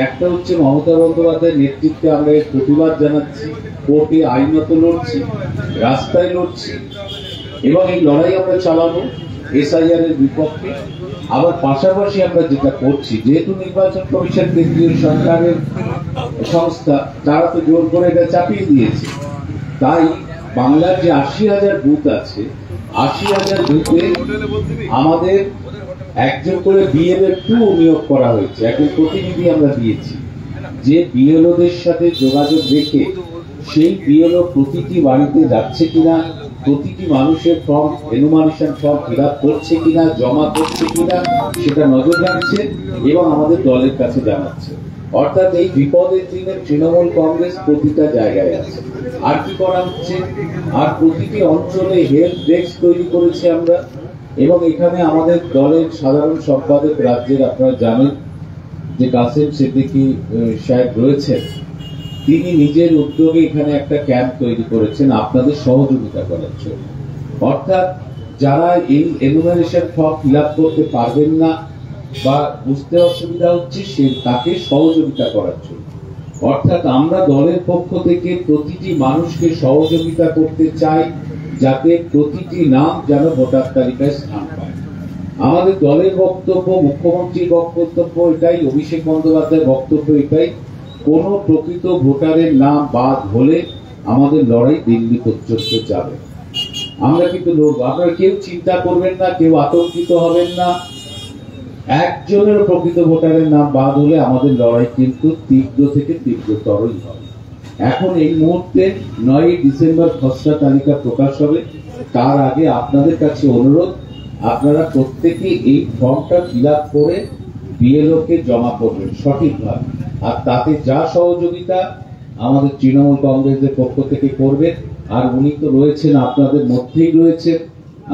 একটা হচ্ছে মমতা বন্দ্যোপাধ্যায়ের নেতৃত্বে আমরা এর প্রতিবাদ জানাচ্ছি, কোর্টে আইনত লড়ছি, রাস্তায় লড়ছি এবং এই লড়াই আমরা চালাবো এসআইআর এর বিপক্ষে। আবার পাশাপাশি আমরা যেটা করছি, যেহেতু নির্বাচন কমিশন কেন্দ্রীয় সরকারের সংস্থা, তারা তো জোর করে এটা চাপিয়ে দিয়েছে, তাই বাংলার যে ৮০,০০০ বুথ আছে, ৮০,০০০ বুথে আমাদের একজন করে বিএলও নিয়োগ করা হয়েছে। একজন প্রতিনিধি আমরা দিয়েছি, যে বিএলওদের সাথে যোগাযোগ রেখে সেই বিএলও প্রতিটি বাড়িতে যাচ্ছে কিনা, প্রতিটি মানুষের form enumeration form fill up করছে কিনা, জমা করছে কিনা সেটা নজর রাখছে এবং আমাদের দলের কাছে জানাচ্ছে। অর্থাৎ এই বিপদের দিনে তৃণমূল কংগ্রেস প্রতিটা জায়গায় আছে। আর কি করা হচ্ছে, আর প্রতিটি অঞ্চলে হেল্প ডেস্ক তৈরি করেছি আমরা, এবং এখানে আমাদের দলের সাধারণ সম্পাদক রাজ্যের, আপনারা জানেন যে কাসেম সিদ্দিকী সাহেব রয়েছেন, তিনি নিজের উদ্যোগে এখানে একটা ক্যাম্প তৈরি করেছেন আপনাদের সহযোগিতা করার জন্য। অর্থাৎ যারা এই এনুমারেশন ফর্ম ফিল আপ করতে পারবেন না বা বুঝতে অসুবিধা হচ্ছে, সে তাকে সহযোগিতা করার জন্য। অর্থাৎ আমরা দলের পক্ষ থেকে প্রতিটি মানুষকে সহযোগিতা করতে চাই, যাতে প্রতিটি নাম যেন ভোটার তালিকায় স্থান পায়। আমাদের দলের বক্তব্য, মুখ্যমন্ত্রীর বক্তব্য এটাই, অভিষেক বন্দ্যোপাধ্যায়ের বক্তব্য এটাই, কোন প্রকৃত ভোটারের নাম বাদ হলে আমাদের লড়াই দিল্লি পর্যন্ত যাবে। আমরা কিন্তু লড়বো, আপনারা কেউ চিন্তা করবেন না, কেউ আতঙ্কিত হবেন না। একজনের প্রকৃত ভোটারের নাম বাদ হলে আমাদের লড়াই কিন্তু তীব্র থেকে তীব্রতরই হবে। এখন এই মুহূর্তে ৯ই ডিসেম্বর খসড়া তালিকা প্রকাশ হবে, তার আগে আপনাদের কাছে অনুরোধ, আপনারা প্রত্যেকে এই ফর্মটা ফিল আপ করে বিএলও কে জমা করবেন সঠিকভাবে। আর তাতে যা সহযোগিতা আমাদের তৃণমূল কংগ্রেসের পক্ষ থেকে করবেন। আর উনি তো রয়েছেন, আপনাদের মধ্যেই রয়েছেন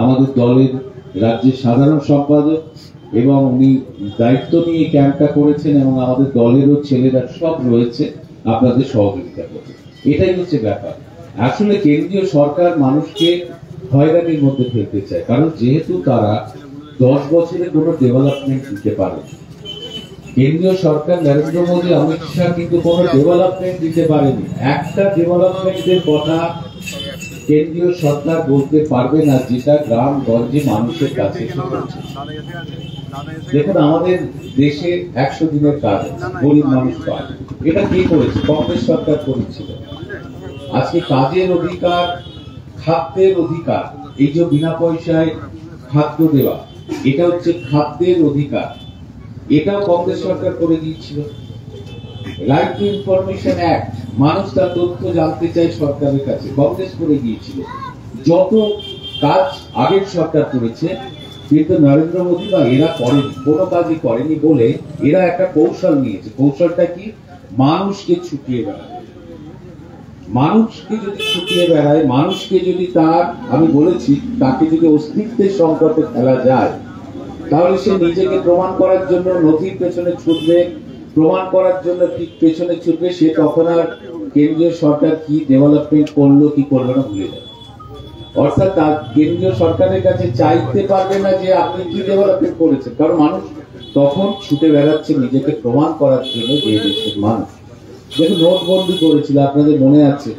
আমাদের দলের রাজ্যের সাধারণ সম্পাদক, এবং উনি দায়িত্ব নিয়ে ক্যাম্পটা করেছেন, এবং আমাদের দলেরও ছেলেরা সব রয়েছে আপনাদের সহযোগিতা করবে। এটাই হচ্ছে ব্যাপার। আসলে কেন্দ্রীয় সরকার মানুষকে হয়রানির মধ্যে ফেলতে চায়, কারণ যেহেতু তারা 10 বছরে কোনো ডেভেলপমেন্ট দিতে পারে। কেন্দ্রীয় সরকার নরেন্দ্র মোদী, অমিত শাহ কিন্তু কোনো ডেভেলপমেন্ট দিতে পারেনি। একটা ডেভেলপমেন্টের কথা কেন্দ্রীয় সরকার বলতে পারবে না যেটা গ্রাম গঞ্জে মানুষের কাছে এসে পৌঁছে। দেখুন, আমাদের দেশে 100 দিনের কাজ গরিব মানুষ পায়, এটা কে করেছে? কংগ্রেস সরকার করেছিল। আজকে কাজের অধিকার, খাদ্যের অধিকার, এই যে বিনা পয়সায় খাদ্য দেওয়া, এটা হচ্ছে খাদ্যের অধিকার, এটাও কংগ্রেস সরকার করে দিয়েছিল। রাইট টু ইনফরমেশন অ্যাক্ট, মানুষ তার তথ্য জানতে চায় সরকারের কাছে, কংগ্রেস করে দিয়েছিল। যত কাজ আগের সরকার করেছে, কিন্তু নরেন্দ্র মোদী বা এরা করেনি, কোনো কাজই করেনি বলে এরা একটা কৌশল নিয়েছে। কৌশলটা কি? মানুষকে ছুটিয়ে বেড়ায়। মানুষকে যদি ছুটিয়ে বেড়ায়, মানুষকে যদি তার, আমি বলেছি, তাকে যদি অস্তিত্বের সংকটে ফেলা যায়, তাহলে সে নিজেকে প্রমাণ করার জন্য নথির পেছনে ছুটবে, প্রমাণ করার জন্য ঠিক পেছনে ছুটবে। সে তখন আর কেন্দ্রীয় সরকার কি ডেভেলপমেন্ট করলো কি করলো না ভুলে যাবে। অর্থাৎ তার কেন্দ্রীয় সরকারের কাছে চাইতে পারবে না যে আপনি কি ডেভেলপমেন্ট করেছেন, কারণ মানুষ তখন ছুটে বেড়াচ্ছে নিজেকে প্রমাণ করার জন্য যে দেশের মানুষ। দেখুন, নোটবন্দি করেছিল, আপনাদের মনে আছে,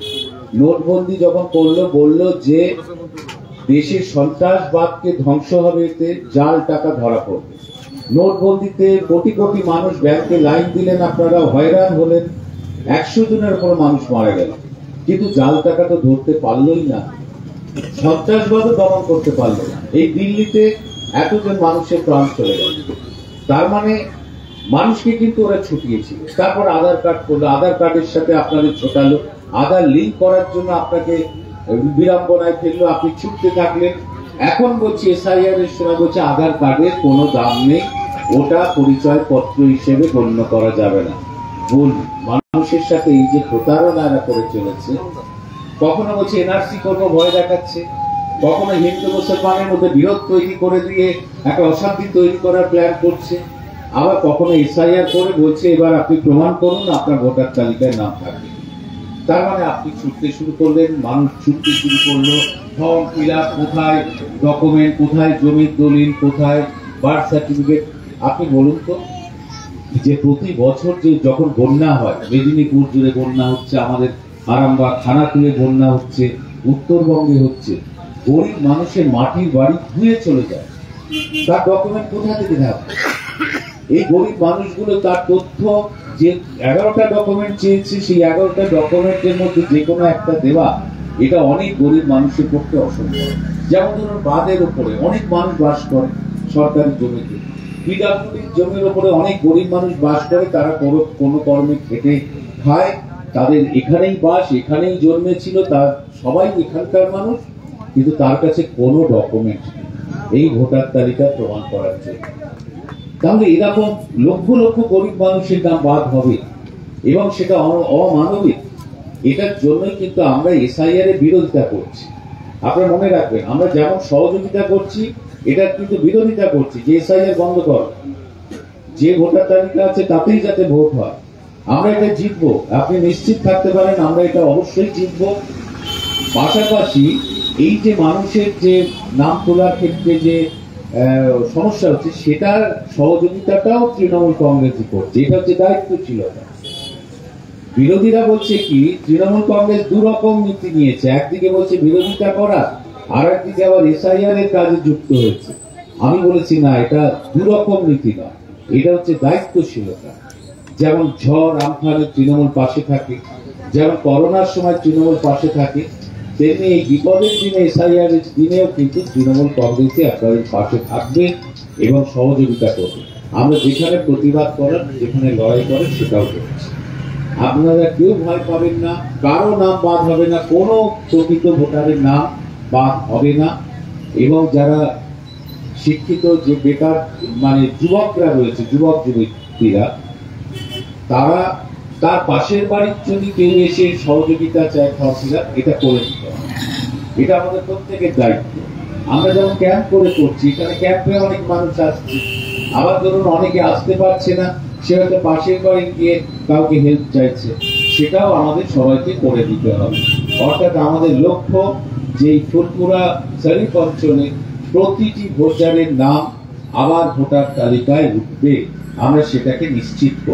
নোটবন্দি যখন করলো, বললো যে দেশের সন্ত্রাসবাদকে ধ্বংস হবে, এতে জাল টাকা ধরা পড়বে। নোটবন্দিতে কোটি কোটি মানুষ ব্যাংকে লাইন দিলেন, আপনারা হয়রান হলেন, 100 জনের উপর মানুষ মারা গেল, কিন্তু জাল টাকা তো ধরতে পারলোই না, সন্ত্রাসবাদও দমন করতে পারলো না। এই দিল্লিতে এতজন মানুষের প্রাণ চলে গেল। তার মানে মানুষকে কিন্তু ওরা ছুটিয়েছিল। তারপর আধার কার্ড করলো, আধার কার্ডের সাথে আপনাদের ছোটালো, আধার লিঙ্ক করার জন্য আপনাকে বিড়ম্বনায় ফেললো, আপনি ছুটতে থাকলেন। এখন বলছি এসআইআর এর সময় বলছে আধার কার্ডের কোনো দাম নেই, ওটা পরিচয় পত্র হিসেবে গণ্য করা যাবে না। ভুল। মানুষের সাথে এই যে প্রতারণা করে চলেছে, কখনো বলছে এনআরসি করবো ভয় দেখাচ্ছে, কখনো হিন্দু মুসলমানের মধ্যে বিরোধ তৈরি করে দিয়ে একটা অশান্তি তৈরি করার প্ল্যান করছে, আবার কখনো এসআইআর করে বলছে এবার আপনি প্রমাণ করুন আপনার ভোটার তালিকায় নাম থাকবে। তার মানে আপনি ছুটতে শুরু করলেন, মানুষ ছুটতে শুরু করলো, ফর্ম ফিল আপ কোথায়, ডকুমেন্ট কোথায়, জমির দলিল কোথায়, বার্থ সার্টিফিকেট। আপনি বলুন তো, যে প্রতি বছর যে যখন বন্যা হয়, মেদিনীপুর জুড়ে বন্যা হচ্ছে, আমাদের আরামবাগ খানাকুলে বন্যা হচ্ছে, উত্তরবঙ্গে হচ্ছে, গরিব মানুষের মাটির বাড়ি ধুয়ে চলে যায়, তার ডকুমেন্ট কোথা থেকে থাকবে? এই গরিব মানুষগুলো তার তথ্য, যে 11টা ডকুমেন্ট চেয়েছে, সেই 11টা ডকুমেন্টের মধ্যে যে কোনো একটা দেওয়া, এটা অনেক গরিব মানুষের পক্ষে অসম্ভব। যেমন ধরুন, বাঁধের উপরে অনেক মানুষ বাস করে, সরকারি জমিতে, পিডব্লিউডির জমির উপরে অনেক গরিব মানুষ বাস করে, তারা কোনো কর্মে খেটে খায়, তাদের এখানেই বাস, এখানেই জন্মেছিল, তার সবাই এখানকার মানুষ, কিন্তু তার কাছে কোনো ডকুমেন্ট এই ভোটার তালিকা প্রমাণ করার জন্য। তাহলে এরকম লক্ষ লক্ষ গরিব মানুষের নাম বাদ হবে এবং সেটা অমানবিক। এটার জন্যই কিন্তু আমরা এসআইআর এর বিরোধিতা করছি। আপনারা মনে রাখবেন, আমরা যেমন সহযোগিতা করছি, এটার কিন্তু বিরোধিতা করছি যে এসআইআর বন্ধ কর, যে ভোটার তালিকা আছে তাতেই যাতে ভোট হয়। আমরা এটা জিতবো, আপনি নিশ্চিত থাকতে পারেন, আমরা এটা অবশ্যই জিতবো। পাশাপাশি এই যে মানুষের যে নাম তোলার ক্ষেত্রে যে সমস্যা হচ্ছে, সেটার সহযোগিতাটাও তৃণমূল কংগ্রেসই করছে। এটা হচ্ছে দায়িত্বশীলতা। বিরোধীরা বলছে কি, তৃণমূল কংগ্রেস দুরকম নীতি নিয়েছে, একদিকে বলছে বিরোধিতা করা, আর একদিকে আবার এসআইআর এর কাজে যুক্ত হয়েছে। আমি বলেছি না, এটা দুরকম নীতি নয়, এটা হচ্ছে দায়িত্বশীলতা। যেমন ঝড় আমফানে তৃণমূল পাশে থাকে, যেমন করোনার সময় তৃণমূল পাশে থাকে, তেমনি এই বিপদের দিনে এসআইআর এর দিনেও কিন্তু তৃণমূল কংগ্রেসে আপনাদের পাশে থাকবে এবং সহযোগিতা করবে। আমরা যেখানে প্রতিবাদ করার, যেখানে লড়াই করেন, সেটাও করছি। আপনারা কেউ ভয় পাবেন না, কারো নাম বাদ হবে না, কোনো প্রকৃত ভোটারের নাম বাদ হবে না। এবং যারা শিক্ষিত, যে বেকার মানে যুবকরা রয়েছে, যুবক যুবতীরা, তারা তার পাশের বাড়ির যদি কেউ এসে সহযোগিতা চায়, তহসিলদার, এটা করে দিতে হবে। এটা আমাদের প্রত্যেকের দায়িত্ব। আমরা যেমন ক্যাম্প করে করছি, এখানে ক্যাম্পে অনেক মানুষ আসছে, আবার ধরুন অনেকে আসতে পারছে না, সে হয়তো পাশের বাড়ি গিয়ে কাউকে হেল্প চাইছে, সেটাও আমাদের সবাইকে করে দিতে হবে। অর্থাৎ আমাদের লক্ষ্য যে এই ফুলপুরা শরীফ অঞ্চলে প্রতিটি ভোটারের নাম আবার ভোটার তালিকায় উঠবে, আমরা সেটাকে নিশ্চিত করব।